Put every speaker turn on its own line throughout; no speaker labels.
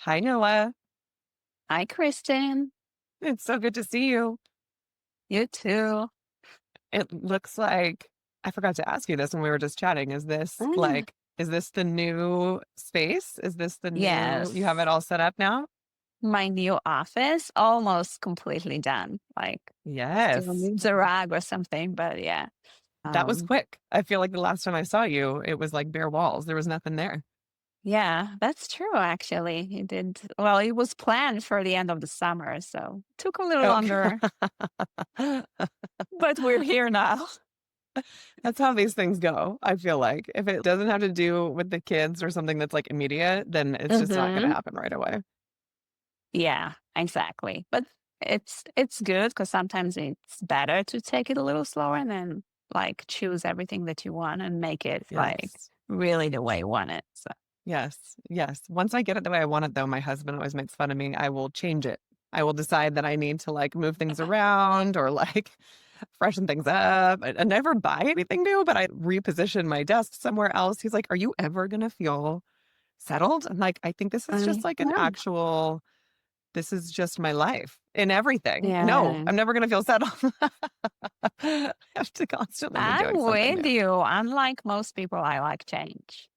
Hi, Noah.
Hi, Kristen.
It's so good to see you.
You too.
It looks like I forgot to ask you this when we were just chatting.
Ah,
Is this the new space? Is this the new, you have it
yes.
all set up now?
My new office almost completely done. Like still
Yes.
needs a rag or something, but yeah.
That was
Um,
quick. I feel like the last time I saw you, it was like bare walls. There was nothing there.
yeah, that's true actually. It did well, it was planned for the end of the summer, so took a little
Oh,
longer, but we're here now.
that's how these things go. I feel like if it doesn't have to do with the kids or something that's like immediate, then it's just not going to
Hmm.
happen right away.
Yeah, exactly. But it's good because sometimes it's better to take it a little slower and then like choose everything that you want and make it like
Yes.
really the way you want it. So
Yes, yes. Once I get it the way I want it, though, my husband always makes fun of me. I will change it. I will decide that I need to like move things around or like freshen things up. I never buy anything new, but I reposition my desk somewhere else. He's like, "Are you ever gonna feel settled?" I'm like, "I think this is just like an
yeah.
actual. This is just my life in everything. No,
Yeah.
I'm never gonna feel settled. I have to constantly be
I'm
doing something new."
with you. Unlike most people, I like change.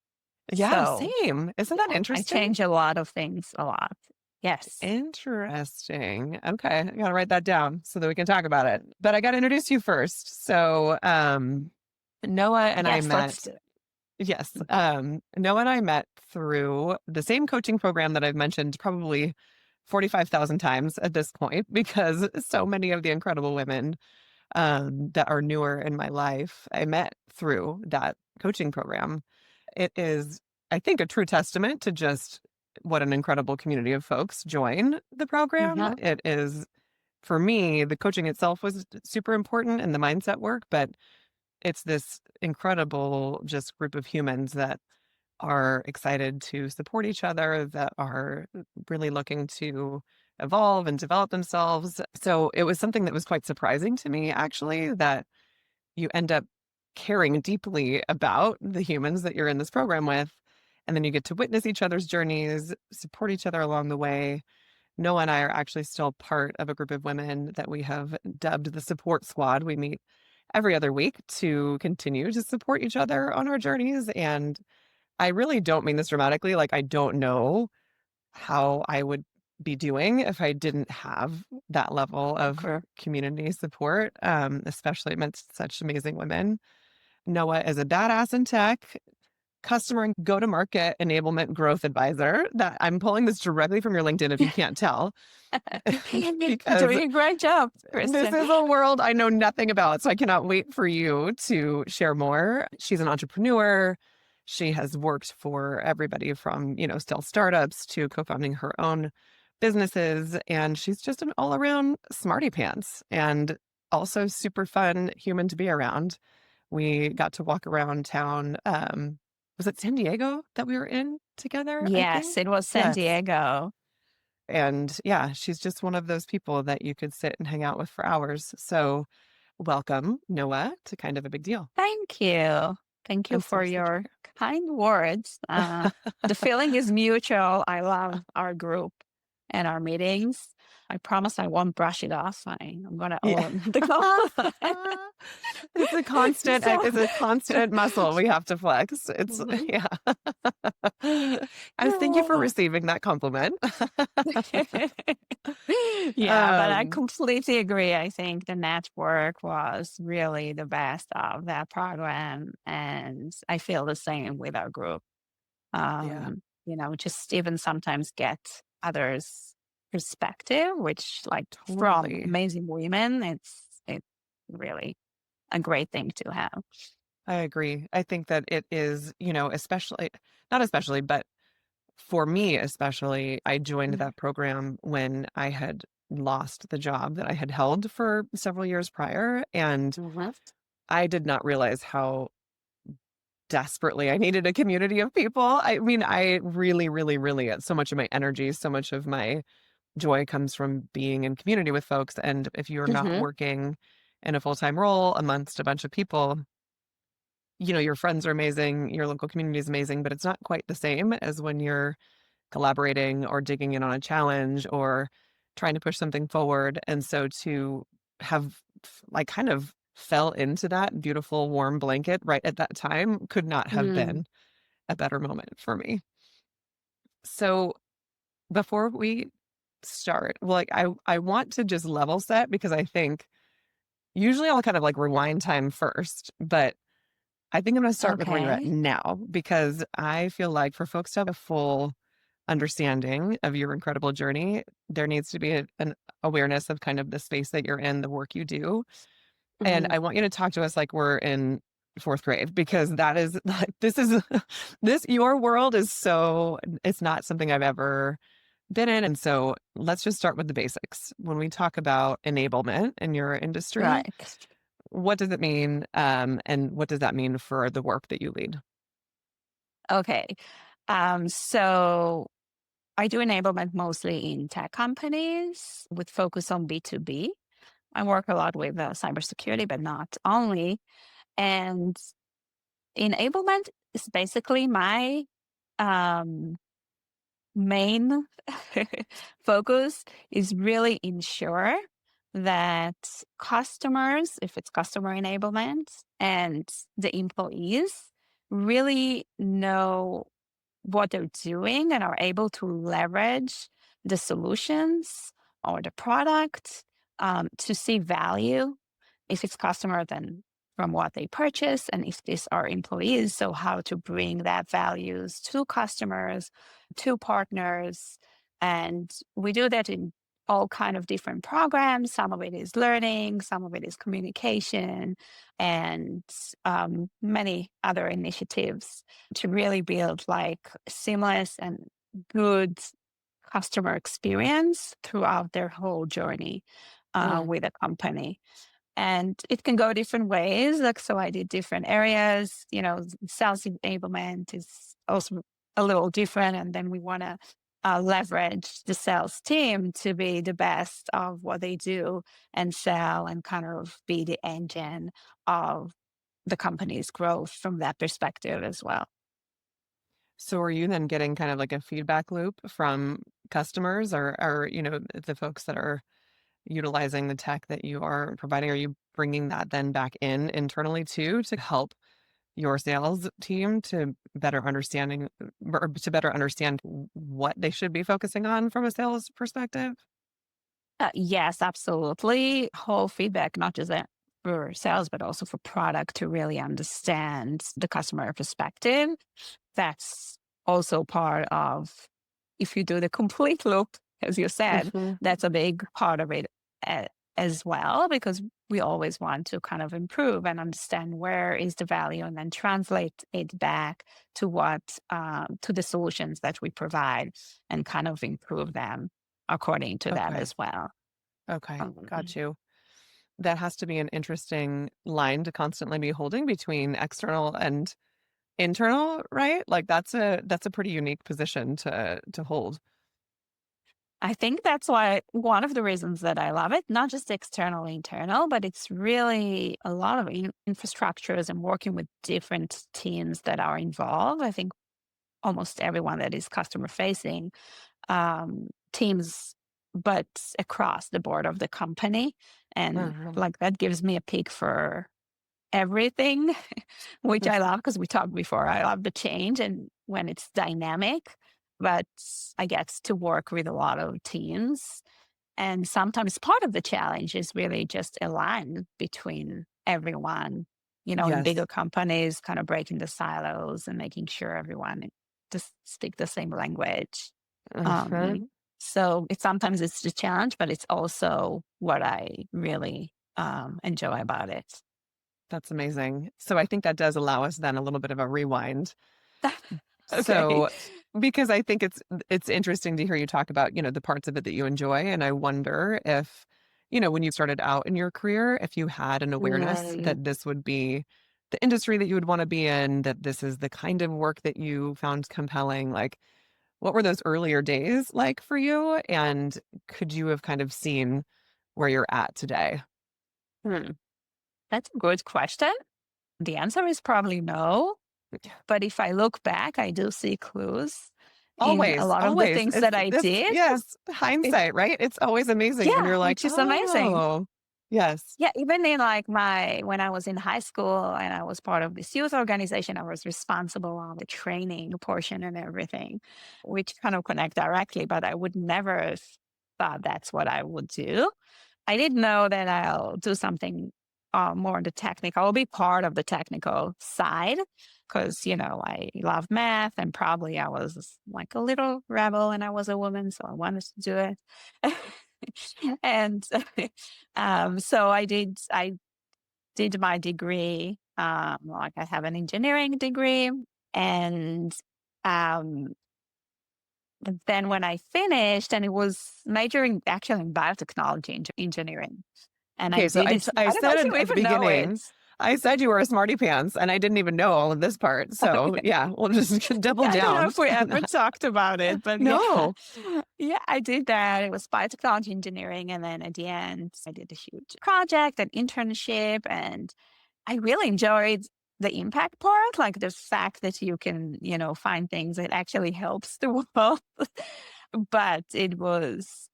Yeah,
So
same. Isn't that
yeah, I
interesting?
change a lot of things a lot. Yes.
Interesting. Okay, I gotta write that down so that we can talk about it. But I gotta introduce you first. So, Noah and I
Yes, let's
met.
do it.
Yes, Noah and I met through the same coaching program that I've mentioned probably 45,000 times at this point, because so many of the incredible women that are newer in my life I met through that coaching program. It is, I think, a true testament to just what an incredible community of folks join the program.
Mhm.
It is, for me, the coaching itself was super important and the mindset work, but it's this incredible just group of humans that are excited to support each other, that are really looking to evolve and develop themselves. So it was something that was quite surprising to me, actually, that you end up caring deeply about the humans that you're in this program with. And then you get to witness each other's journeys, support each other along the way. Noah and I are actually still part of a group of women that we have dubbed the support squad. We meet every other week to continue to support each other on our journeys. And I really don't mean this dramatically. Like, I don't know how I would be doing if I didn't have that level of
Okay.
community support, especially amidst such amazing women. Noah is a badass in tech, customer and go to market enablement growth advisor. That I'm pulling this directly from your LinkedIn if you can't tell, because
Doing a great job,
this
Kristen.
is a world I know nothing about. So I cannot wait for you to share more. She's an entrepreneur. She has worked for everybody from, still startups to co-founding her own businesses. And she's just an all around smarty pants and also super fun human to be around. We got to walk around town. Was it San Diego that we were in together, I
Yes,
think?
it was San
Yes.
Diego.
And yeah, she's just one of those people that you could sit and hang out with for hours. So welcome, Noah, to Kind of a Big Deal.
Thank you. Thank you
I'm so
for
excited
your
you're
kind words. The feeling is mutual. I love our group and our meetings. I promise I won't brush it off. I'm gonna
here.
own the compliment.
Yeah. It's a constant,
So,
it's a constant muscle we have to flex. It's
Mhm.
yeah. Thank you for receiving that compliment.
Yeah, but I
um,
completely agree. I think the network was really the best of that program, and I feel the same with our group.
yeah,
Just even sometimes get others' perspective, which like from
totally.
amazing women, it's really a great thing to have.
I agree. I think that it is, especially, not especially, but for me, especially, I joined that program when I had lost the job that I had held for several years prior. And
Mhm.
I did not realize how desperately I needed a community of people. I mean, I really, really, really, so much of my energy, so much of my joy comes from being in community with folks. And if you're not
Mhm.
working in a full time role amongst a bunch of people, your friends are amazing, your local community is amazing, but it's not quite the same as when you're collaborating or digging in on a challenge or trying to push something forward. And so to have like kind of fell into that beautiful warm blanket right at that time could not have
Mm,
been a better moment for me. So before we start, like I want to just level set because I think usually I'll kind of like rewind time first, but I think I'm going to start with where you're at
okay.
now because I feel like for folks to have a full understanding of your incredible journey, there needs to be an awareness of kind of the space that you're in, the work you do. And
Mhm.
I want you to talk to us like we're in fourth grade because that is like, this is, your world is so, it's not something I've ever been in. And so let's just start with the basics. When we talk about enablement in your industry,
Right.
what does it mean? And what does that mean for the work that you lead?
Okay. So I do enablement mostly in tech companies with focus on B2B. I work a lot with cybersecurity, but not only. And enablement is basically my um, main focus is really ensure that customers, if it's customer enablement, and the employees really know what they're doing and are able to leverage the solutions or the product to see value. If it's customer, then from what they purchase, and if these are employees, so how to bring that values to customers, to partners, and we do that in all kind of different programs. Some of it is learning, some of it is communication, and many other initiatives to really build like seamless and good customer experience throughout their whole journey
Mm.
with a company. And it can go different ways. Like, so I did different areas, sales enablement is also a little different. And then we want to leverage the sales team to be the best of what they do and sell and kind of be the engine of the company's growth from that perspective as well.
So are you then getting kind of like a feedback loop from customers or, the folks that are utilizing the tech that you are providing? Are you bringing that then back in internally too to help your sales team to better understanding or to better understand what they should be focusing on from a sales perspective?
Yes, absolutely. Whole feedback, not just that for sales, but also for product to really understand the customer perspective. That's also part of, if you do the complete loop, as you said,
Mhm.
that's a big part of it as well, because we always want to kind of improve and understand where is the value and then translate it back to to the solutions that we provide and kind of improve them according to that
Okay.
as well.
Okay.
Um,
Got you. That has to be an interesting line to constantly be holding between external and internal, right? Like that's a pretty unique position to hold.
I think that's why one of the reasons that I love it, not just external, internal, but it's really a lot of infrastructures and working with different teams that are involved. I think almost everyone that is customer facing teams, but across the board of the company. And
Mhm.
like that gives me a peek for everything, which I love because we talked before. I love the change and when it's dynamic, but I get to work with a lot of teams. And sometimes part of the challenge is really just align between everyone, in
Yes.
bigger companies, kind of breaking the silos and making sure everyone just speak the same language. Um,
Mhm.
so sometimes it's the challenge, but it's also what I really enjoy about it.
That's amazing. So I think that does allow us then a little bit of a rewind.
Okay.
So because I think it's interesting to hear you talk about, the parts of it that you enjoy. And I wonder if, when you started out in your career, if you had an awareness
Mm,
that this would be the industry that you would want to be in, that this is the kind of work that you found compelling. Like, what were those earlier days like for you? And could you have kind of seen where you're at today?
hmm. That's a good question. The answer is probably no. But if I look back, I do see clues. in a
Always,
lot of the
always.
things
It's
that I
this
did.
yes,
It,
hindsight, right? It's always amazing when
yeah,
you're like,
which is amazing.
"Oh." Yes.
Yeah, even in like when I was in high school and I was part of this youth organization, I was responsible on the training portion and everything, which kind of connect directly, but I would never have thought that's what I would do. I didn't know that I'll do something more on the technical. I'll be part of the technical side because, I love math and probably I was like a little rebel and I was a woman, so I wanted to do it. And so I did my degree. Like I have an engineering degree, and um, but then when I finished, and it was majoring actually in biotechnology engineering, and I
Okay, so
did
I
it.
t I
I don't know
said
if you
at the
even know it.
beginning, I said you were a smarty pants, and I didn't even know all of this part. So, yeah, we'll just double
Yeah, I don't know
down
if we
on
ever
that.
talked about it, but yeah.
No.
Yeah, I did that. It was biotechnology engineering. And then at the end, I did a huge project, an internship, and I really enjoyed the impact part, like the fact that you can, find things that actually helps the world. But it was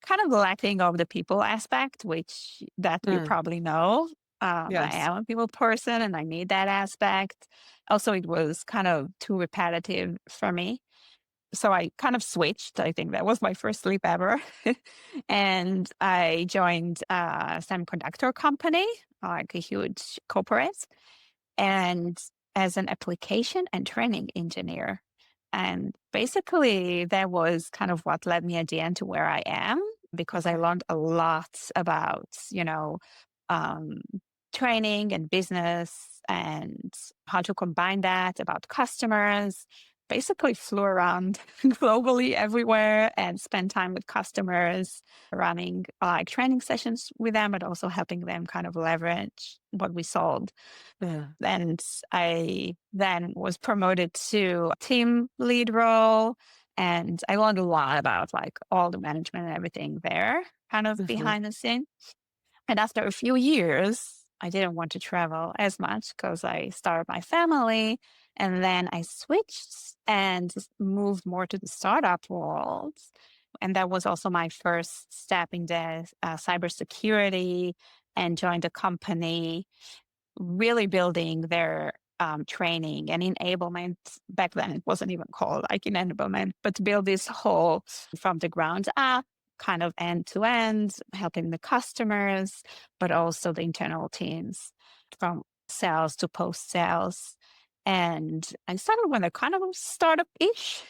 kind of lacking of the people aspect, which that you
Mm,
probably know. I
yes.
am a people person and I need that aspect. Also, it was kind of too repetitive for me. So I kind of switched. I think that was my first sleep ever. And I joined a semiconductor company, like a huge corporate, and as an application and training engineer. And basically, that was kind of what led me at the end to where I am because I
Okay.
learned a lot about, um, training and business and how to combine that about customers. Basically, flew around globally everywhere and spent time with customers, running like training sessions with them, but also helping them kind of leverage what we sold.
Yeah.
And I then was promoted to team lead role. And I learned a lot about like all the management and everything there, kind of
Mhm.
behind the scene. And after a few years, I didn't want to travel as much because I started my family. And then I switched and moved more to the startup world. And that was also my first step in the cybersecurity and joined a company really building their training and enablement. Back then, it wasn't even called like enablement, but to build this whole from the ground up, kind of end to end, helping the customers, but also the internal teams from sales to post sales. And I started when a kind of startup ish.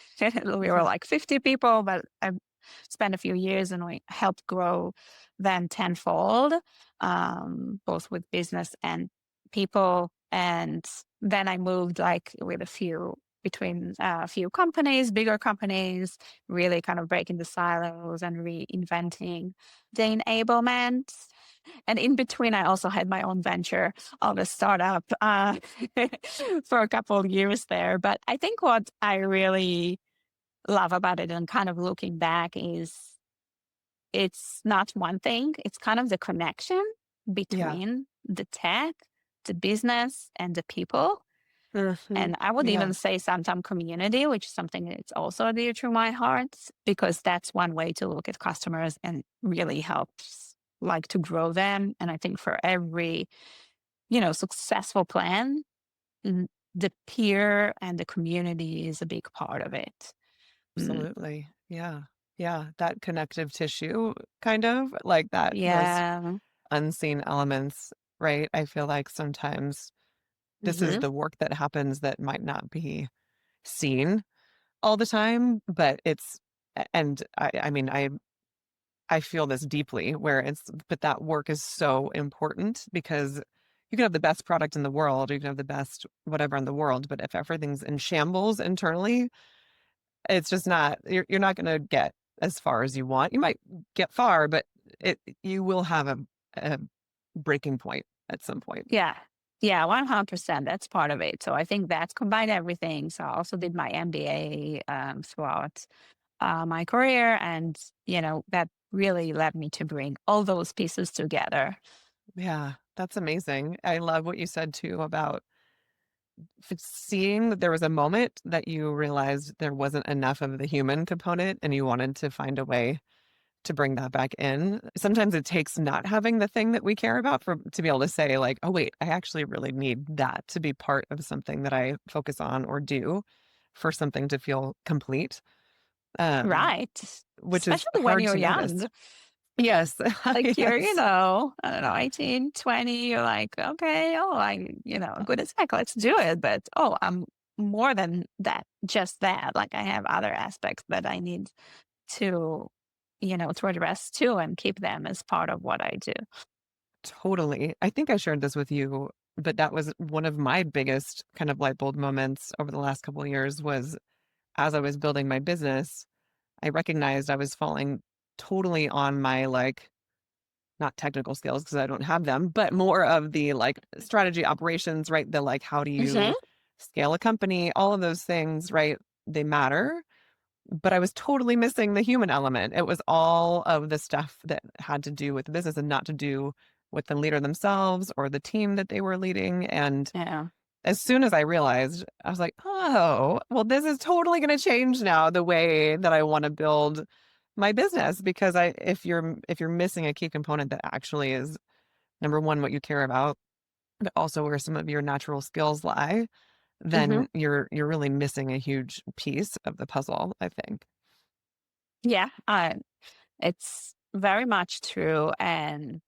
We were
Okay.
like 50 people, but I spent a few years and we helped grow them tenfold, both with business and people. And then I moved like with a few between a few companies, bigger companies, really kind of breaking the silos and reinventing the enablement. And in between, I also had my own venture of a startup for a couple of years there. But I think what I really love about it and kind of looking back is it's not one thing, it's kind of the connection
Yeah.
between the tech, the business, and the people.
Mhm.
And I would
Yeah.
even say sometimes community, which is something that's also dear to my heart, because that's one way to look at customers and really helps like to grow them. And I think for every, successful plan, the peer and the community is a big part of it. Mm,
Absolutely. Yeah. Yeah. That connective tissue, kind of like that, those
yeah.
unseen elements, right? I feel like sometimes this is
Hmm.
the work that happens that might not be seen all the time, but and I mean, I feel this deeply where but that work is so important because you can have the best product in the world, you can have the best whatever in the world, but if everything's in shambles internally, it's just not, you're not going to get as far as you want. You might get far, but you will have a breaking point at some point.
Yeah. Yeah, 100%. That's part of it. So I think that's combined everything. So I also did my MBA throughout my career. And, that really led me to bring all those pieces together.
Yeah, that's amazing. I love what you said too about seeing that there was a moment that you realized there wasn't enough of the human component and you wanted to find a way to bring that back in. Sometimes it takes not having the thing that we care about for to be able to say like, "Oh wait, I actually really need that to be part of something that I focus on or do for something to feel complete." Um,
Right.
which is
Especially when
hard
you're
to notice.
young.
Yes.
Like you're,
Yes.
I don't know, 18, 20. You're like, okay, oh, good as heck, let's do it. But oh, I'm more than that, just that. Like I have other aspects that I need to, to address too and keep them as part of what I do.
Totally. I think I shared this with you, but that was one of my biggest kind of light bulb moments over the last couple of years was as I was building my business, I recognized I was falling totally on my like not technical skills because I don't have them, but more of the like strategy operations, right? The like how do
Hmm.
you scale a company, all of those things, right? They matter. But I was totally missing the human element. It was all of the stuff that had to do with the business and not to do with the leader themselves or the team that they were leading. And
Yeah.
as soon as I realized, I was like, oh, well, this is totally going to change now the way that I want to build my business because if you're missing a key component that actually is number one what you care about, but also where some of your natural skills lie,
Hmm.
then you're really missing a huge piece of the puzzle, I think.
Yeah. It's very much true. And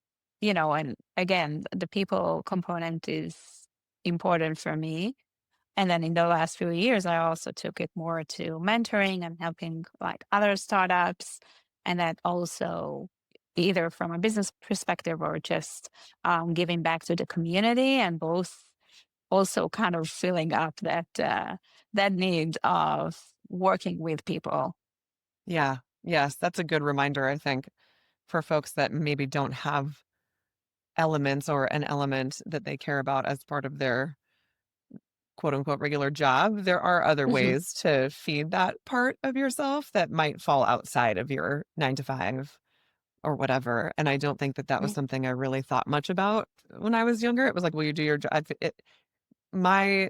again, the people component is important for me. And then in the last few years, I also took it more to mentoring and helping like other startups. And that also either from a business perspective or just giving back to the community and both also kind of filling up that need of working with people.
Yeah. Yes, that's a good reminder, I think, for folks that maybe don't have elements or an element that they care about as part of their quote unquote regular job. There are other
Mhm.
ways to feed that part of yourself that might fall outside of your 9 to 5 or whatever. And I don't think that that was
Yeah.
something I really thought much about when I was younger. It was like, well, you do your job. My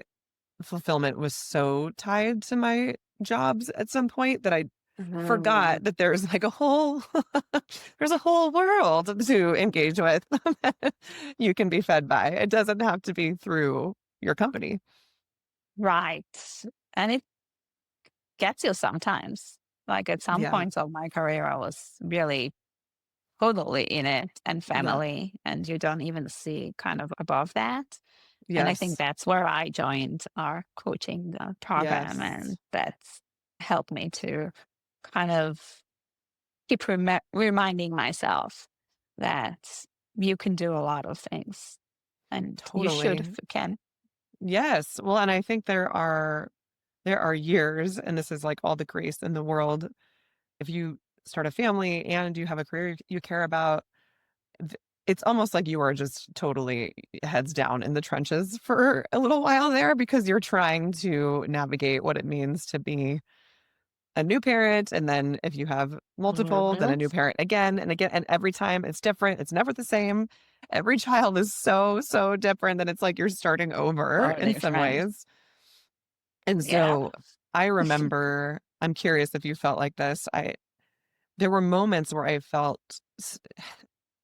fulfillment was so tied to my jobs at some point that I
Mhm.
forgot that there's like a whole there's a whole world to engage with that you can be fed by. It doesn't have to be through your company.
Right. And it gets you sometimes. Like at some
Yeah.
points of my career, I was really totally in it and
Yeah.
family, and you don't even see kind of above that. And I think
Yes.
that's where I joined our coaching program,
Yes.
and that's helped me to kind of keep reminding myself that you can do a lot of things and you should if
Totally.
you can.
Yes. Well, and I think there are years, and this is like all the grace in the world. If you start a family and you have a career you care about, th- it's almost like you are just totally heads down in the trenches for a little while there because you're trying to navigate what it means to be a new parent. And then if you have multiple, then
Mhm.
a new parent again and again. And every time it's different, it's never the same. Every child is so, so different that it's like you're starting over
Or
in
their
some
friends.
ways. And
Yeah.
so I remember, I'm curious if you felt like this. There were moments where I felt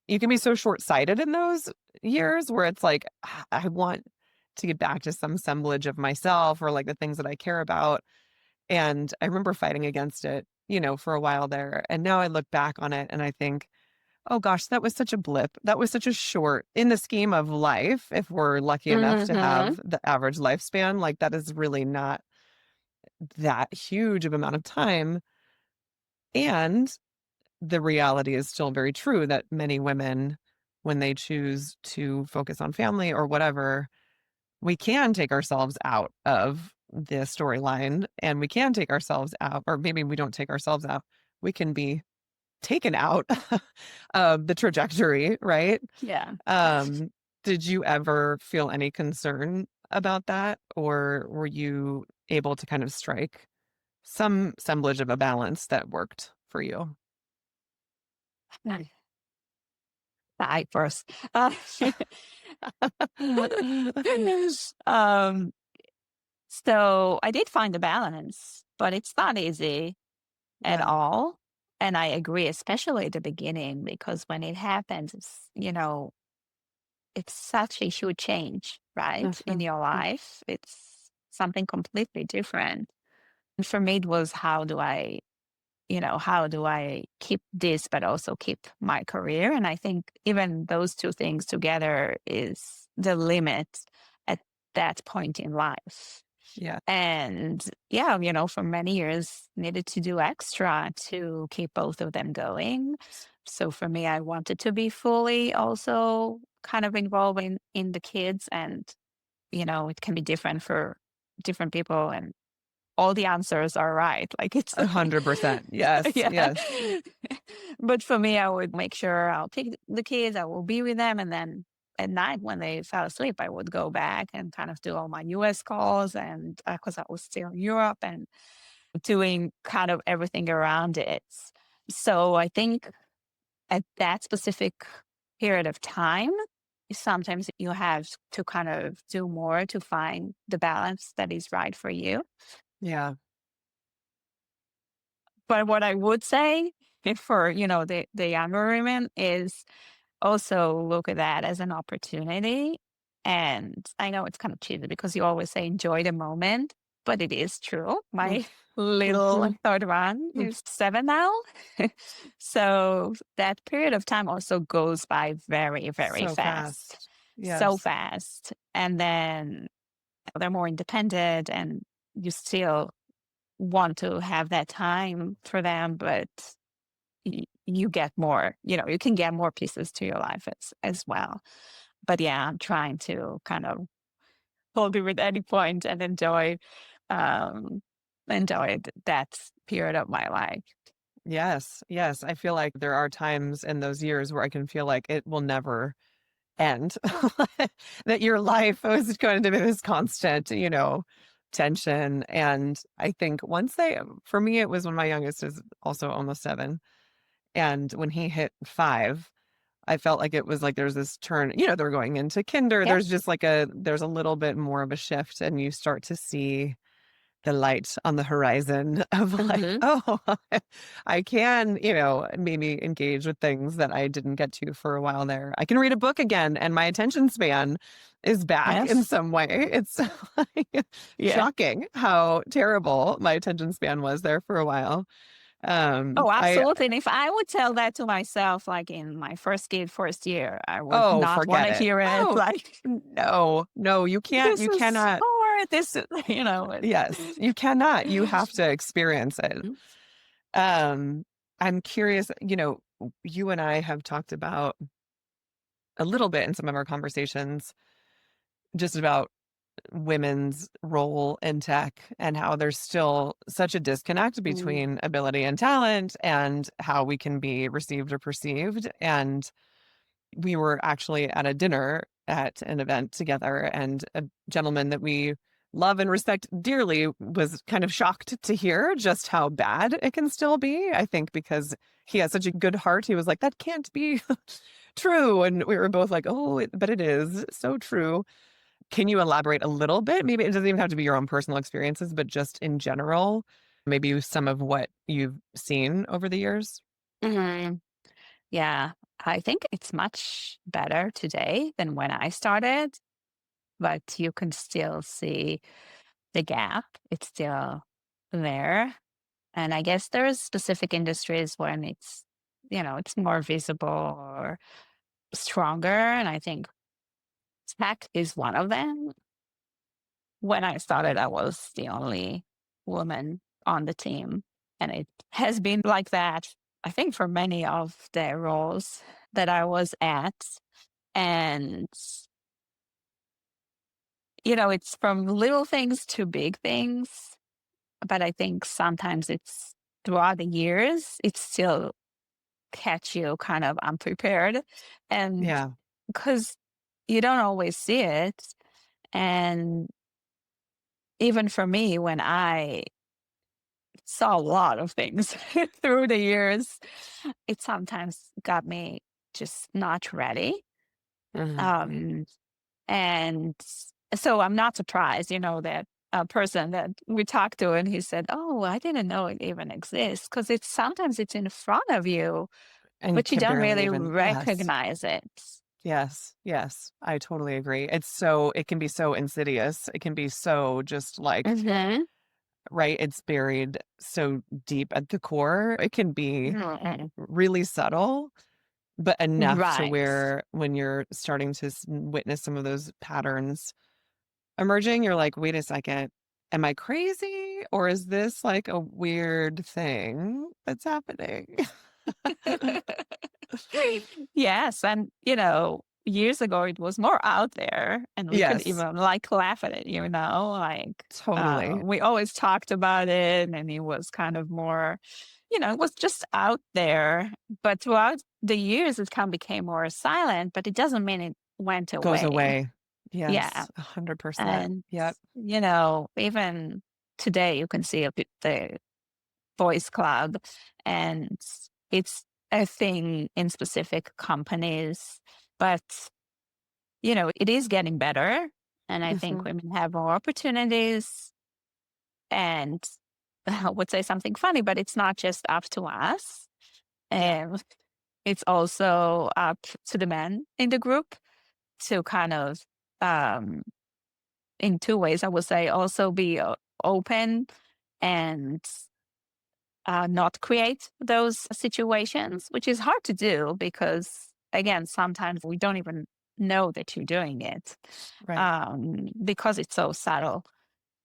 you can be so short-sighted in those years where it's like, I want to get back to some semblance of myself or like the things that I care about. And I remember fighting against it, for a while there. And now I look back on it and I think, oh gosh, that was such a blip. That was such a short in the scheme of life. If we're lucky enough to
Mhm.
have the average lifespan, like that is really not that huge of amount of time. And the reality is still very true that many women, when they choose to focus on family or whatever, we can take ourselves out of the storyline and we can take ourselves out, or maybe we don't take ourselves out. We can be taken out of the trajectory, right?
Yeah.
Um, did you ever feel any concern about that? Or were you able to kind of strike some semblance of a balance that worked for you?
I first. Um, So I did find a balance, but it's not easy at
Yeah.
all. And I agree, especially at the beginning, because when it happens, it's such a huge change, right? In
Mhm.
your life. It's something completely different. And for me, it was how do I keep this, but also keep my career? And I think even those two things together is the limit at that point in life.
Yeah.
And yeah, for many years, needed to do extra to keep both of them going. So for me, I wanted to be fully also kind of involved in the kids. And, it can be different for different people. And all the answers are right. Like it's
100%. Yes,
yeah.
yes.
But for me, I would make sure I'll pick the kids, I will be with them, and then at night when they fell asleep, I would go back and kind of do all my US calls and because I was still in Europe and doing kind of everything around it. So I think at that specific period of time, sometimes you have to kind of do more to find the balance that is right for you.
Yeah.
But what I would say for, the younger women is also look at that as an opportunity. And I know it's kind of cheesy because you always say enjoy the moment, but it is true.
Mm,
My little
mhm.
third one
Mm.
is 7 now. So that period of time also goes by very, very
So
fast.
fast.
So
Yes.
fast. And then they're more independent and you still want to have that time for them, but you get more, you can get more pieces to your life as well. But yeah, I'm trying to kind of hold it with any point and um, that period of my life.
Yes, yes. I feel like there are times in those years where I can feel like it will never end. That your life is going to be this constant, tension. And I think for me, it was when my youngest is also almost 7. And when he hit 5, I felt like it was like there's this turn, they're going into kinder.
Yep.
There's a little bit more of a shift, and you start to see the light on the horizon of like,
Hmm.
oh, I can, maybe engage with things that I didn't get to for a while there. I can read a book again, and my attention span is back in
Yes.
some way. It's like
Yeah.
shocking how terrible my attention span was there for a while.
Oh,
I
absolutely. And if I would tell that to myself, like in my first kid, first year, I would
Oh,
not want
forget
to
it.
hear it.
Oh,
Like,
no, no,
this
you
is
cannot.
hard. This is,
Yes, you cannot. You have to experience it. Um, I'm curious, you and I have talked about a little bit in some of our conversations just about women's role in tech and how there's still such a disconnect
Mm.
between ability and talent and how we can be received or perceived. And we were actually at a dinner at an event together, and a gentleman that we love and respect dearly was kind of shocked to hear just how bad it can still be. I think because he has such a good heart, he was like, that can't be true. And we were both like, oh, but it is so true. Can you elaborate a little bit? Maybe it doesn't even have to be your own personal experiences, but just in general, maybe some of what you've seen over the years?
Hmm. Yeah, I think it's much better today than when I started, but you can still see the gap. It's still there. And I guess there's specific industries when it's more visible or stronger. And I think tech is one of them. When I started, I was the only woman on the team. And it has been like that, I think, for many of the roles that I was at. And, it's from little things to big things. But I think sometimes it's throughout the years, it still catch you kind of unprepared. And
Yeah.
because you don't always see it. And even for me, when I saw a lot of things through the years, it sometimes got me just not ready.
Mhm.
Um, and so I'm not surprised, that. person that we talked to, and he said, "Oh, I didn't know it even exists because it's sometimes it's in front of you,
And you
but you
can
don't
barely
really
even yes.
recognize it."
Yes, yes, I totally agree. It can be so insidious. It can be so just like,
Mhm.
right, it's buried so deep at the core. It can be
Mhm.
really subtle, but enough to
Right.
where when you're starting to witness some of those patterns emerging, you're like, wait a second, am I crazy? Or is this like a weird thing that's happening?
Yes, and, years ago, it was more out there, and we could
Yes,
even, like, laugh at it, like,
totally.
we always talked about it, and it was kind of more it was just out there, but throughout the years, it kind of became more silent, but it doesn't mean it went
Goes
away.
away.
Yeah,
Yes, 100%.
and,
Yep.
even today, you can see the boys club, and it's a thing in specific companies, but it is getting better, and I think
Mhm.
women have more opportunities. And I would say something funny, but it's not just up to us,
Yeah,
and it's also up to the men in the group to kind of um in two ways, I would say, also be open and not create those situations, which is hard to do because, again, sometimes we don't even know that you're doing it
right.
because it's so subtle.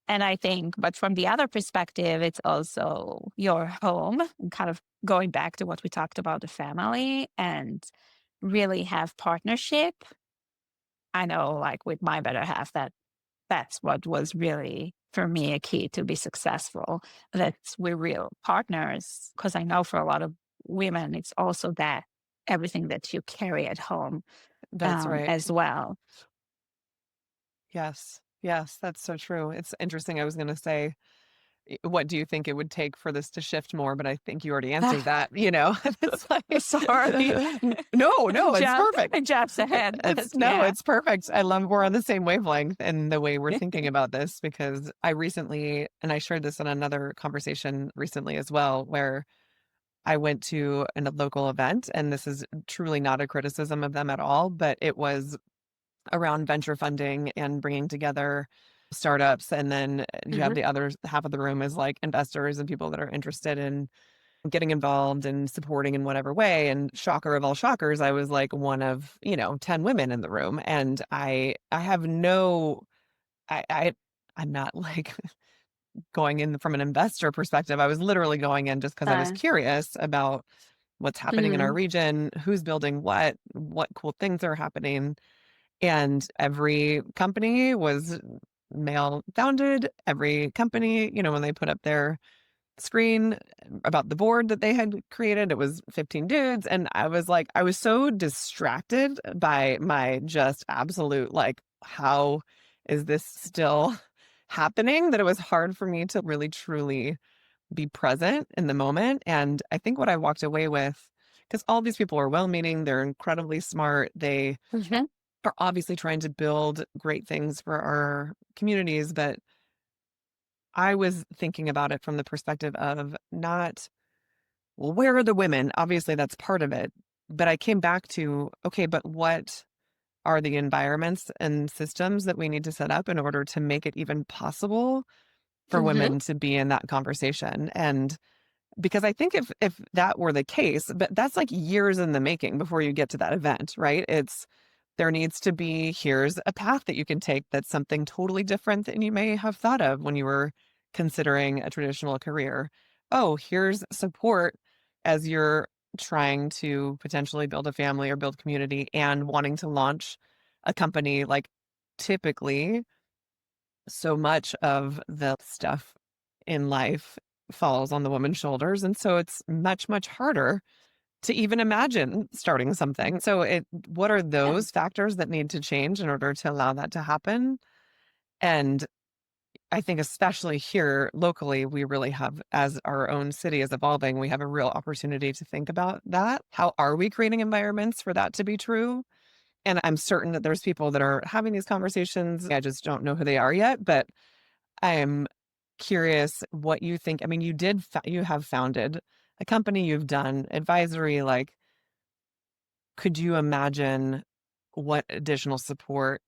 And I think, but from the other perspective, it's also your home, and kind of going back to what we talked about the family and really have partnership. I know, like with my better half, that's what was really for me a key to be successful. That we're real partners. Because I know for a lot of women, it's also that everything that you carry at home
That's right.
as well.
Yes. Yes, that's so true. It's interesting. I was gonna say, what do you think it would take for this to shift more? But I think you already answered that, you know? It's like,
Sorry,
no, no, it's perfect.
I jumps ahead, but
It's no,
yeah.
it's perfect. I love we're on the same wavelength in the way we're thinking about this because I recently, and I shared this in another conversation recently as well, where I went to a local event, and this is truly not a criticism of them at all, but it was around venture funding and bringing together startups. And then you have
Mhm.
the other half of the room is like investors and people that are interested in getting involved and supporting in whatever way. And shocker of all shockers, I was like one of, 10 women in the room. And I have no, I'm not like going in from an investor perspective. I was literally going in just because I was
Uh,
curious about what's happening in our
mhm.
region, who's building what cool things are happening. And every company was male founded. Every company, when they put up their screen about the board that they had created, it was 15 dudes. And I was like, I was so distracted by my just absolute, like, how is this still happening that it was hard for me to really truly be present in the moment. And I think what I walked away with, because all these people are well meaning, they're incredibly smart, they
Mhm.
are obviously trying to build great things for our communities, but I was thinking about it from the perspective of not, well, where are the women? Obviously, that's part of it. But I came back to, okay, but what are the environments and systems that we need to set up in order to make it even possible for
Mhm.
women to be in that conversation? And because I think if that were the case, but that's like years in the making before you get to that event, right? It's there needs to be here's a path that you can take that's something totally different than you may have thought of when you were considering a traditional career. Oh, here's support as you're trying to potentially build a family or build community and wanting to launch a company. Like typically so much of the stuff in life falls on the woman's shoulders. And so it's much, much harder to even imagine starting something. So what are
Yeah.
those factors that need to change in order to allow that to happen? And I think especially here locally, we really have, as our own city is evolving, we have a real opportunity to think about that. How are we creating environments for that to be true? And I'm certain that there's people that are having these conversations. I just don't know who they are yet, but I am curious what you think. I mean, you have founded a company, you've done advisory, like, could you imagine what additional support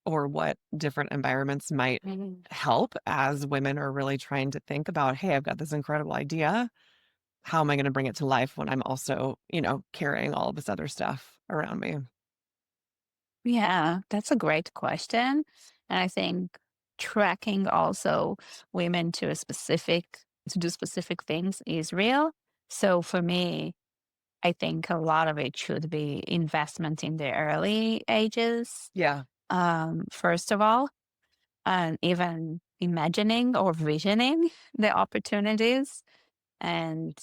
or what different environments might
Mhm.
help as women are really trying to think about, "Hey, I've got this incredible idea. How am I gonna bring it to life when I'm also, carrying all of this other stuff around me?"
Yeah, that's a great question. And I think tracking also women to do specific things is real. So for me, I think a lot of it should be investment in the early ages,
Yeah,
first of all, and even imagining or visioning the opportunities. And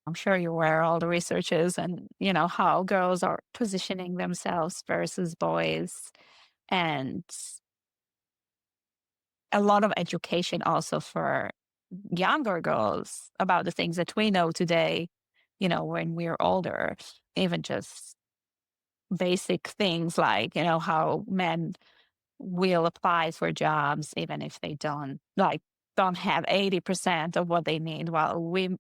I'm sure you're aware all the researches and how girls are positioning themselves versus boys, and a lot of education also for younger girls about the things that we know today, when we're older, even just basic things like, how men will apply for jobs even if they don't have 80% of what they need, while when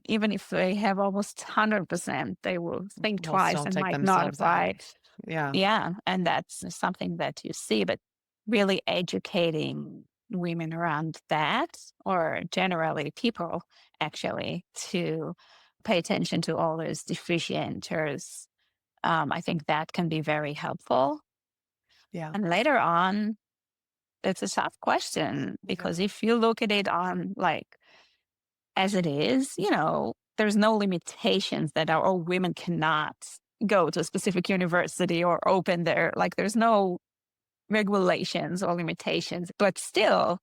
even if they have almost 100%, they will think
will
twice
still
and
take
might not
themselves
apply.
ahead. Yeah,
Yeah, and that's something that you see, but really educating women around that, or generally people actually, to pay attention to all those differentiators, I think that can be very helpful.
yeah,
And later on, it's a tough question
yeah.
because if you look at it on like as it is, there's no limitations that are, oh, women cannot go to a specific university or open their, like, there's no regulations or limitations, but still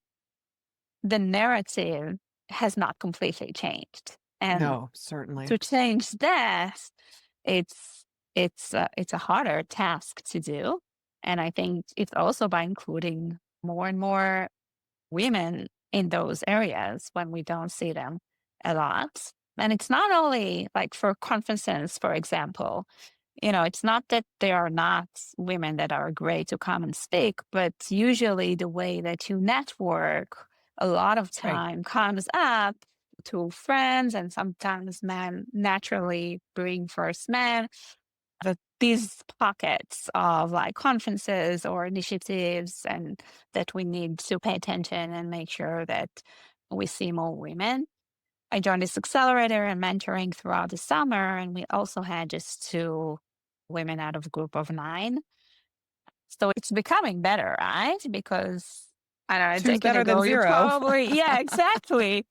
the narrative has not completely changed. And
No, certainly.
to change that, it's it's a harder task to do. And I think it's also by including more and more women in those areas when we don't see them a lot. And it's not only like for conferences, for example, it's not that there are not women that are great to come and speak, but usually the way that you network a lot of
Right.
time comes up to friends, and sometimes men naturally bring first men. But these pockets of like conferences or initiatives, and that we need to pay attention and make sure that we see more women. I joined this accelerator and mentoring throughout the summer, and we also had just two women out of a group of nine. So it's becoming better, right? Because I don't know, a
Two's
decade
better than
ago, you
0.
probably, yeah, exactly.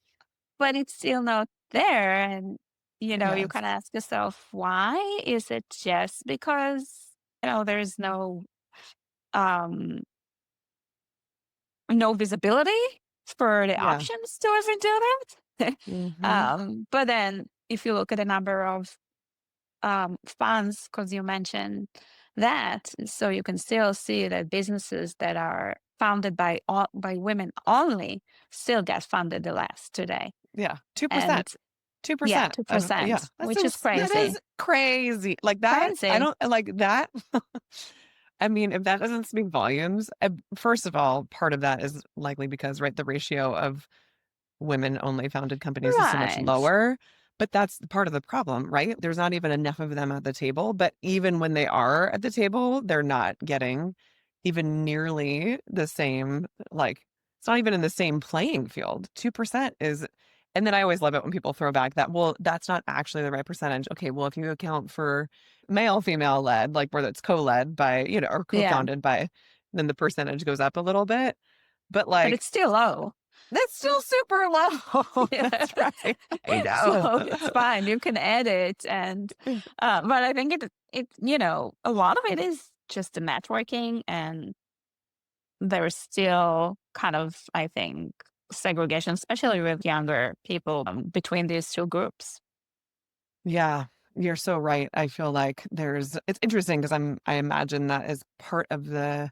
But it's still not there. And, you
Yes.
kind of ask yourself, why? Is it just because, there's um, no visibility for the
Yeah.
options to ever do that?
Mhm.
But then if you look at the number of funds, because you mentioned that, so you can still see that businesses that are founded by women only still get funded the less today.
Yeah. 2%.
And yeah,
2% of yeah.
2%, which is
That
crazy.
is crazy. Like that, I
Crazy.
don't like that. I mean, if that doesn't speak volumes, first of all, part of that is likely because, right, the ratio of women-only founded companies is so much
Right.
lower, but that's part of the problem, right? There's not even enough of them at the table, but even when they are at the table, they're not getting even nearly the same, like, it's not even in the same playing field. 2% is, and then I always love it when people throw back that, "Well, that's not actually the right percentage." Okay, well, if you account for male, female led, like where it's co-led by, or
Yeah,
co-founded by, then the percentage goes up a little bit. But
but
like
it's still low.
that's still super low.
Yeah.
That's right. I know.
So it's fine. You can edit, and but I think a lot of it is just the networking, and there's still kind of, I think, segregation, especially with younger people, between these two groups.
Yeah, you're so right. I feel like it's interesting because I imagine that is part of the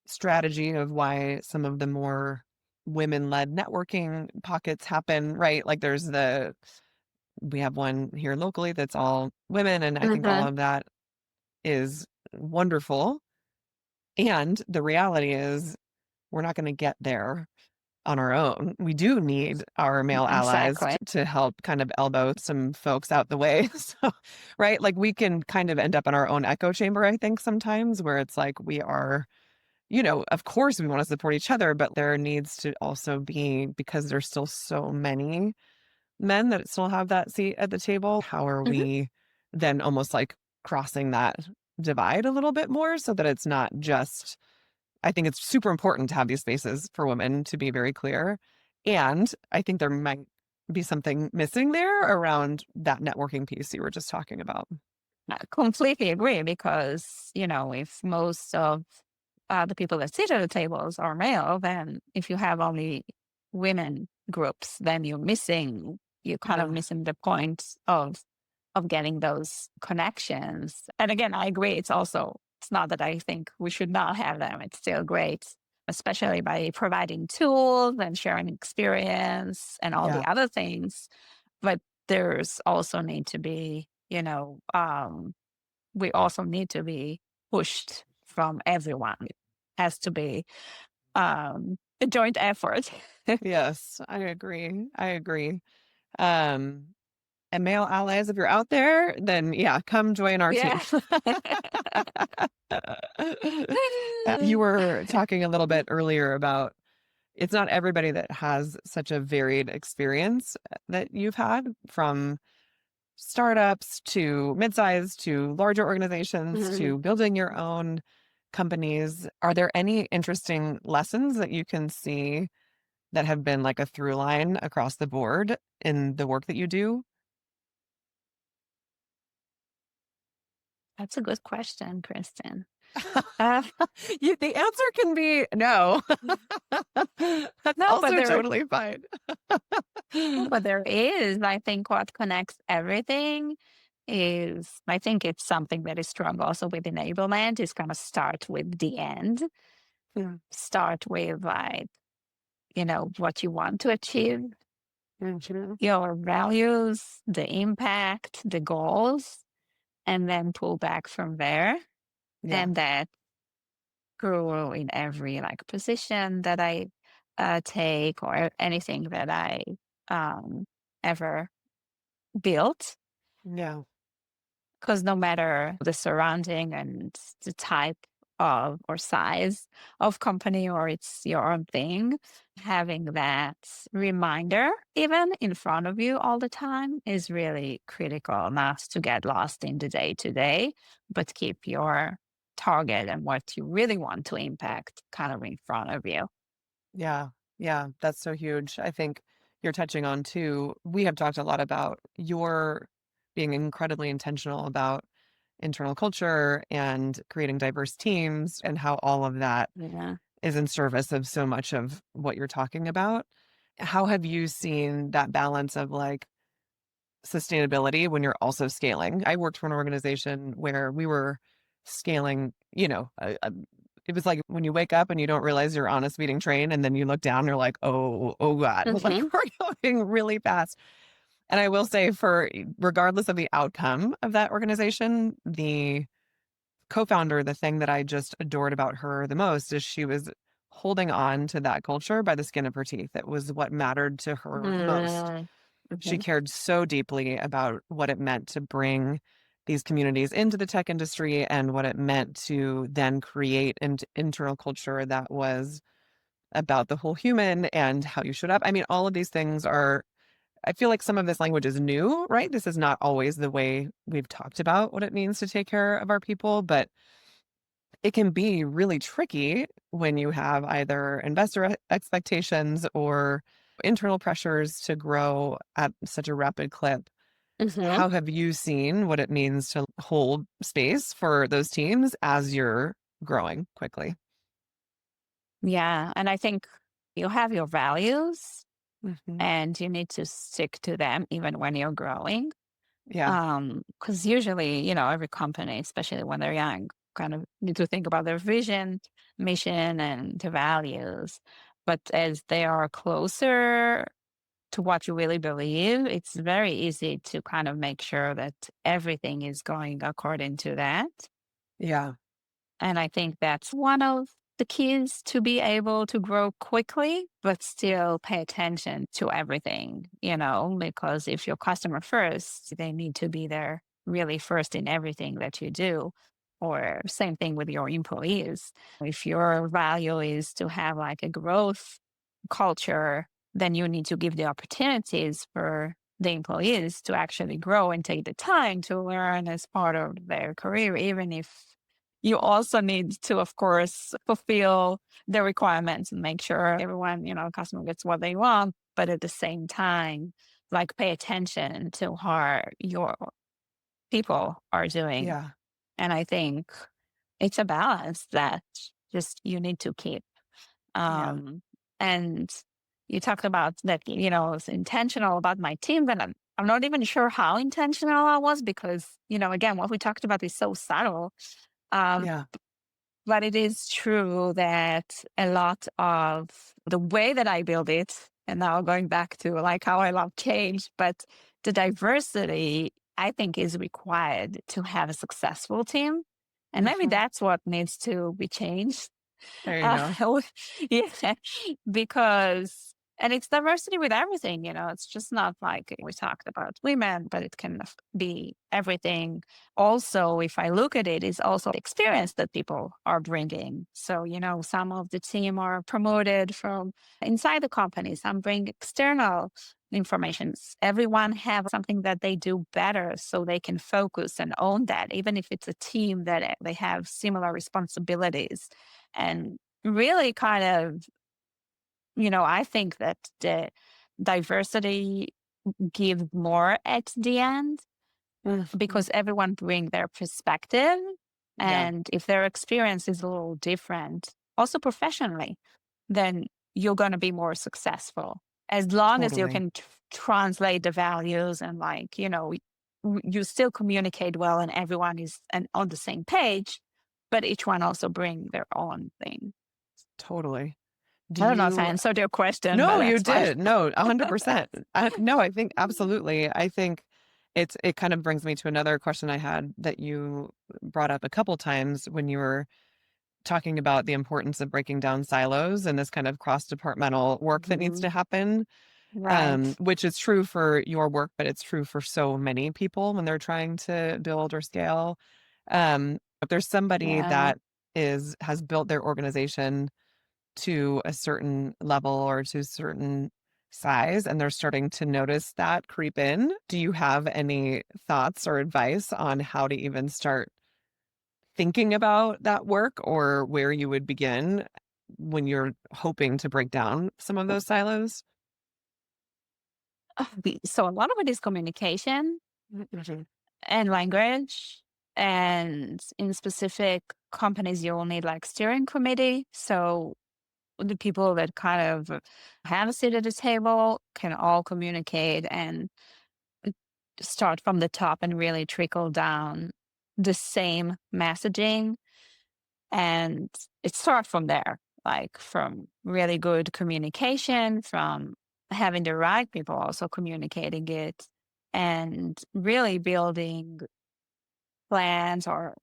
strategy of why some of the more women-led networking pockets happen, right? Like we have one here locally that's all women, and I think all
Hmm.
of that is wonderful. And the reality is we're not going to get there on our own. We do need our male allies
Exactly.
to help kind of elbow some folks out the way. So, right? Like we can kind of end up in our own echo chamber, I think, sometimes where it's like we are, of course we want to support each other, but there needs to also be, because there's still so many men that still have that seat at the table, how are
Mhm.
we then almost like crossing that divide a little bit more so that it's not just, I think it's super important to have these spaces for women to be very clear. And I think there might be something missing there around that networking piece you were just talking about.
I completely agree because, if most of the people that sit at the tables are male, then if you have only women groups, then you're kind of
Yeah.
missing the point of getting those connections. And again, I agree. It's not that I think we should not have them. It's still great, especially by providing tools and sharing experience and all
Yeah.
the other things. But there's also need to be, we also need to be pushed from everyone. It has to be a joint effort.
Yes, I agree. I agree. Um, and male allies, if you're out there, then yeah, come join our team.
Yeah.
You were talking a little bit earlier about it's not everybody that has such a varied experience that you've had, from startups to mid-sized to larger organizations
Mhm.
to building your own companies. Are there any interesting lessons that you can see that have been like a through line across the board in the work that you do?
That's a good question, Kristen.
The answer can be no. That's
No, but
also totally fine.
there is. I think what connects everything is, I think it's something that is strong also with enablement, is kind of start with the end.
Yeah.
Start with like, what you want to achieve,
Mhm.
your values, the impact, the goals, and then pull back from there.
Yeah.
And that grew in every like position that I take, or anything that I um, ever built.
Yeah.
Because no matter the surrounding and the type of or size of company, or it's your own thing, having that reminder even in front of you all the time is really critical, not to get lost in the day to day, but keep your target and what you really want to impact kind of in front of you.
Yeah. Yeah. That's so huge. I think you're touching on too. We have talked a lot about your being incredibly intentional about internal culture and creating diverse teams and how all of that
Yeah.
is in service of so much of what you're talking about. How have you seen that balance of like sustainability when you're also scaling? I worked for an organization where we were scaling, it was like when you wake up and you don't realize you're on a speeding train and then you look down and you're like, oh God, like
Hmm.
we're going really fast. And I will say, for regardless of the outcome of that organization, the co-founder, the thing that I just adored about her the most is she was holding on to that culture by the skin of her teeth. It was what mattered to her most. She
Hmm.
cared so deeply about what it meant to bring these communities into the tech industry and what it meant to then create an internal culture that was about the whole human and how you showed up. I mean, all of these things are, I feel like some of this language is new, right? This is not always the way we've talked about what it means to take care of our people, but it can be really tricky when you have either investor expectations or internal pressures to grow at such a rapid clip.
Hmm.
How have you seen what it means to hold space for those teams as you're growing quickly?
Yeah. And I think you have your values
Mhm.
and you need to stick to them even when you're growing.
Yeah.
Because usually, every company, especially when they're young, kind of need to think about their vision, mission, and the values. But as they are closer to what you really believe, it's very easy to kind of make sure that everything is going according to that.
Yeah.
And I think that's one of the keys to be able to grow quickly, but still pay attention to everything, because if you're customer first, they need to be there really first in everything that you do. Or same thing with your employees. If your value is to have like a growth culture, then you need to give the opportunities for the employees to actually grow and take the time to learn as part of their career, even if you also need to, of course, fulfill the requirements and make sure everyone, customer gets what they want, but at the same time, like pay attention to how your people are doing.
Yeah.
And I think it's a balance that just you need to keep.
Yeah.
Um, and you talked about that, it's intentional about my team, but I'm not even sure how intentional I was because, again, what we talked about is so subtle. Um,
Yeah.
but it is true that a lot of the way that I build it, and now going back to like how I love change, but the diversity I think is required to have a successful team. And maybe
Mhm.
that's what needs to be changed.
There you
Uh,
go.
yeah, because, and it's diversity with everything, it's just not like we talked about women, but it can be everything. Also, if I look at it, is also the experience that people are bringing. So, some of the team are promoted from inside the company, some bring external information. Everyone have something that they do better so they can focus and own that, even if it's a team that they have similar responsibilities and really kind of, I think that the diversity gives more at the end
Mhm.
because everyone bring their perspective.
Yeah.
And if their experience is a little different, also professionally, then you're going to be more successful as long as you
Totally.
can translate the values and you still communicate well and everyone is on the same page, but each one also bring their own thing.
Totally. Do
I don't know if I
you
answered your question, but
No, you
that's fine.
did. No, 100%. No, I think absolutely. I think it kind of brings me to another question I had that you brought up a couple times when you were talking about the importance of breaking down silos and this kind of cross-departmental work that needs
Mhm.
to happen,
Right.
which is true for your work, but it's true for so many people when they're trying to build or scale. If there's somebody
Yeah.
that has built their organization to a certain level or to a certain size and they're starting to notice that creep in, do you have any thoughts or advice on how to even start thinking about that work or where you would begin when you're hoping to break down some of those silos?
So a lot of it is communication
Mhm.
and language. And in specific companies, you will need like steering committee. So the people that kind of have a seat at the table can all communicate and start from the top and really trickle down the same messaging. And it starts from there, like from really good communication, from having the right people also communicating it, and really building plans or,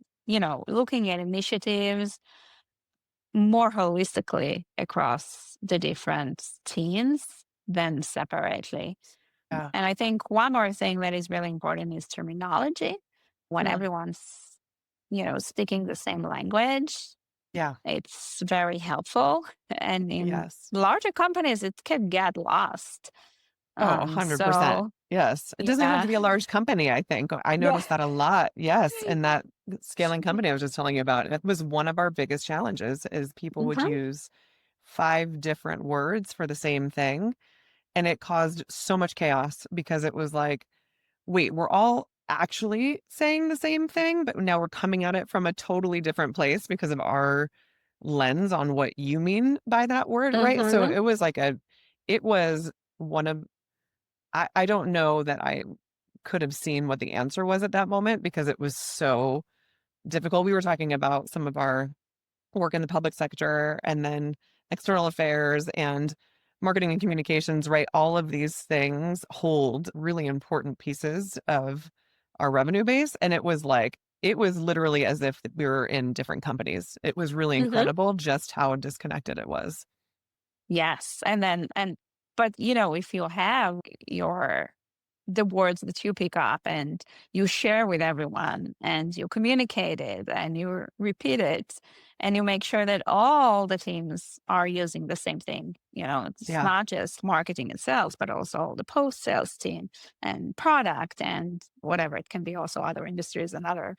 looking at initiatives more holistically across the different teams than separately.
Yeah.
And I think one more thing that is really important is terminology. When
Mm.
everyone's, speaking the same language,
Yeah.
it's very helpful. And in
Yes.
larger companies, it can get lost.
Oh, 100%.
So,
Yes. It doesn't even have to
yeah.
be a large company, I think. I
Yeah.
noticed that a lot. Yes. And that scaling company I was just telling you about, it was one of our biggest challenges is people would
Mhm.
use 5 different words for the same thing. And it caused so much chaos because it was like, wait, we're all actually saying the same thing, but now we're coming at it from a totally different place because of our lens on what you mean by that word, right? So
Mhm.
it was one of, I don't know that I could have seen what the answer was at that moment because it was so difficult. We were talking about some of our work in the public sector and then external affairs and marketing and communications, right? All of these things hold really important pieces of our revenue base. And it was like it was literally as if we were in different companies. It was really
Hmm.
incredible just how disconnected it was.
Yes. But if you have the words that you pick up and you share with everyone and you communicate it and you repeat it and you make sure that all the teams are using the same thing. It's
Yeah.
not just marketing and sales, but also the post sales team and product and whatever. It can be also other industries and other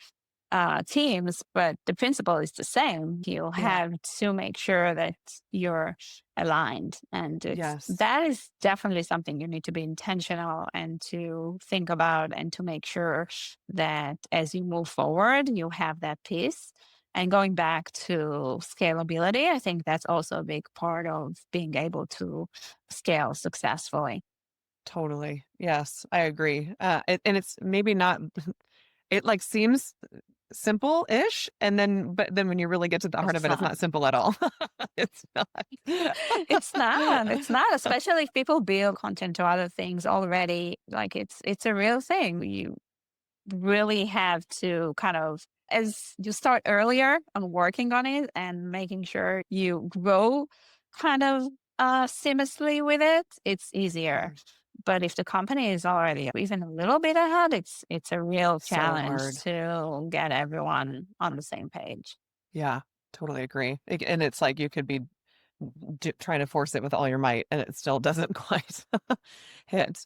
teams, but the principle is the same. You
Yeah.
have to make sure that you're aligned, and
Yes.
that is definitely something you need to be intentional and to think about, and to make sure that as you move forward, you have that piece. And going back to scalability, I think that's also a big part of being able to scale successfully.
Totally. Yes, I agree. And it's maybe not, it like seems simple-ish, and then, but then when you really get to the heart of
It's
it, it's
not.
not simple at all. It's not.
It's not. It's not, especially if people build content to other things already. Like it's a real thing. You really have to kind of, as you start earlier on working on it and making sure you grow kind of seamlessly with it, it's easier.
Yeah.
But if the company is already even a little bit ahead, it's a real
So
challenge
hard.
to get everyone on the same page.
Yeah, totally agree. And it's like you could be trying to force it with all your might, and it still doesn't quite hit.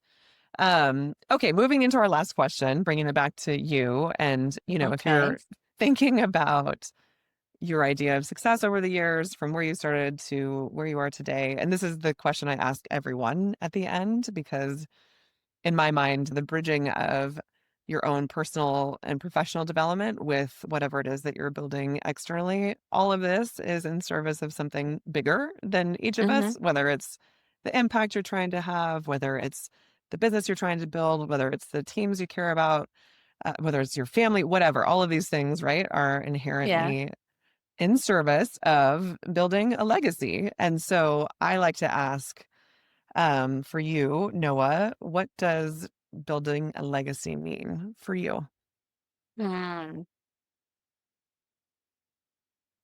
Okay, moving into our last question, bringing it back to you. And, if
Okay.
you're thinking about your idea of success over the years from where you started to where you are today, and this is the question I ask everyone at the end because in my mind, the bridging of your own personal and professional development with whatever it is that you're building externally, all of this is in service of something bigger than each of
Hmm.
us, whether it's the impact you're trying to have, whether it's the business you're trying to build, whether it's the teams you care about, whether it's your family, whatever, all of these things, right, are
Yeah.
inherently in service of building a legacy. And so I like to ask, for you, Noah, what does building a legacy mean for you?
Mm.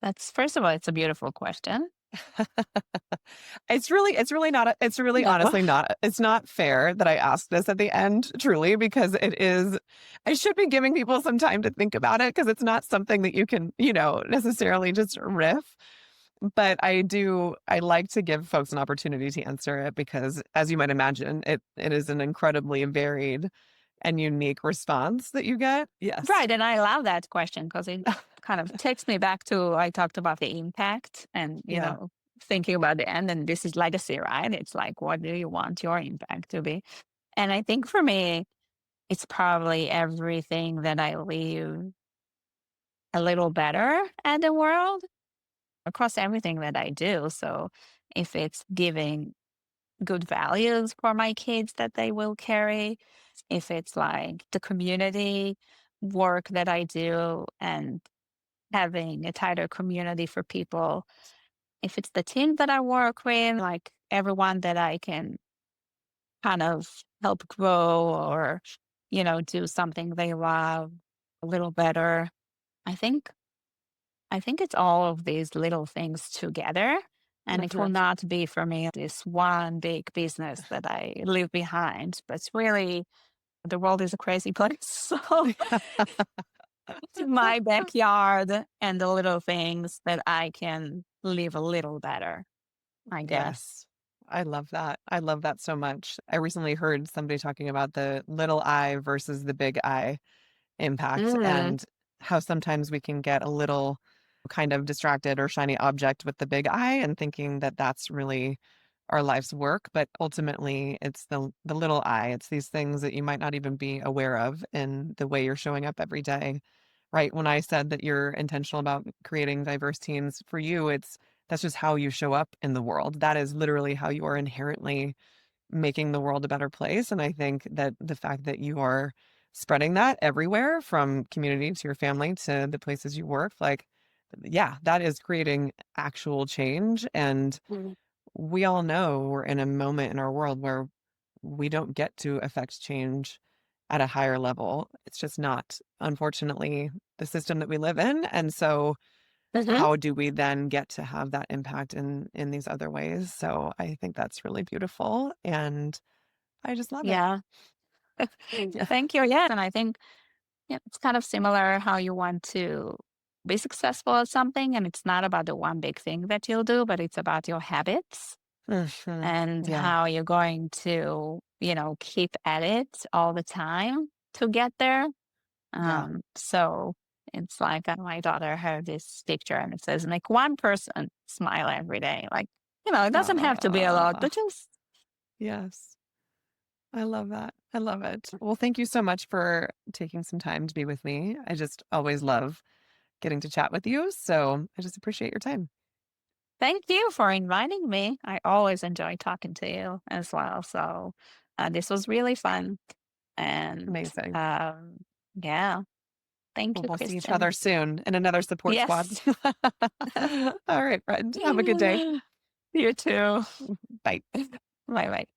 That's first of all, it's a beautiful question.
It's really not, it's really
No.
honestly not, it's not fair that I ask this at the end, truly, because it is, I should be giving people some time to think about it because it's not something that you can, necessarily just riff. But I like to give folks an opportunity to answer it because, as you might imagine, it is an incredibly varied and unique response that you get. Yes.
Right, and I love that question because it kind of takes me back to I talked about the impact and,
Yeah.
thinking about the end, and this is legacy, right? It's like, what do you want your impact to be? And I think for me, it's probably everything that I leave a little better at the world across everything that I do. So if it's giving good values for my kids that they will carry, if it's like the community work that I do and having a tighter community for people, if it's the team that I work with, like everyone that I can kind of help grow or, do something they love a little better. I think I think it's all of these little things together. And it will
Mhm.
not be for me this one big business that I leave behind, but it's really the world is a crazy place. So it's my backyard and the little things that I can live a little better, I guess.
Yes. I love that. I love that so much. I recently heard somebody talking about the little I versus the big I impact
Mm,
and how sometimes we can get a little kind of distracted or shiny object with the big I and thinking that that's really our life's work, but ultimately it's the little I. It's these things that you might not even be aware of in the way you're showing up every day. Right? When I said that you're intentional about creating diverse teams, for you it's that's just how you show up in the world. That is literally how you are inherently making the world a better place. And I think that the fact that you are spreading that everywhere from community to your family to the places you work, like, yeah, that is creating actual change. And
mm,
we all know we're in a moment in our world where we don't get to affect change at a higher level. It's just not, unfortunately, the system that we live in. And so
Mhm.
how do we then get to have that impact in these other ways? So I think that's really beautiful and I just love it.
Yeah.
Yeah.
Thank you. Yeah, and I think yeah, it's kind of similar how you want to be successful at something, and it's not about the one big thing that you'll do, but it's about your habits
Mhm.
and
Yeah.
how you're going to, keep at it all the time to get there.
Yeah.
So it's like my daughter had this picture and it says, make one person smile every day. Like, it doesn't have to be a lot,
Ah,
but just
yes. I love that. I love it. Well, thank you so much for taking some time to be with me. I just always love getting to chat with you. So I just appreciate your time.
thank you for inviting me. I always enjoy talking to you as well. So this was really fun. And
Amazing.
yeah, thank
Well,
you,
we'll see each
Kristen.
other soon in another support squad.
Yes.
All right, friend. Have a good day.
You too.
Bye.
Bye bye.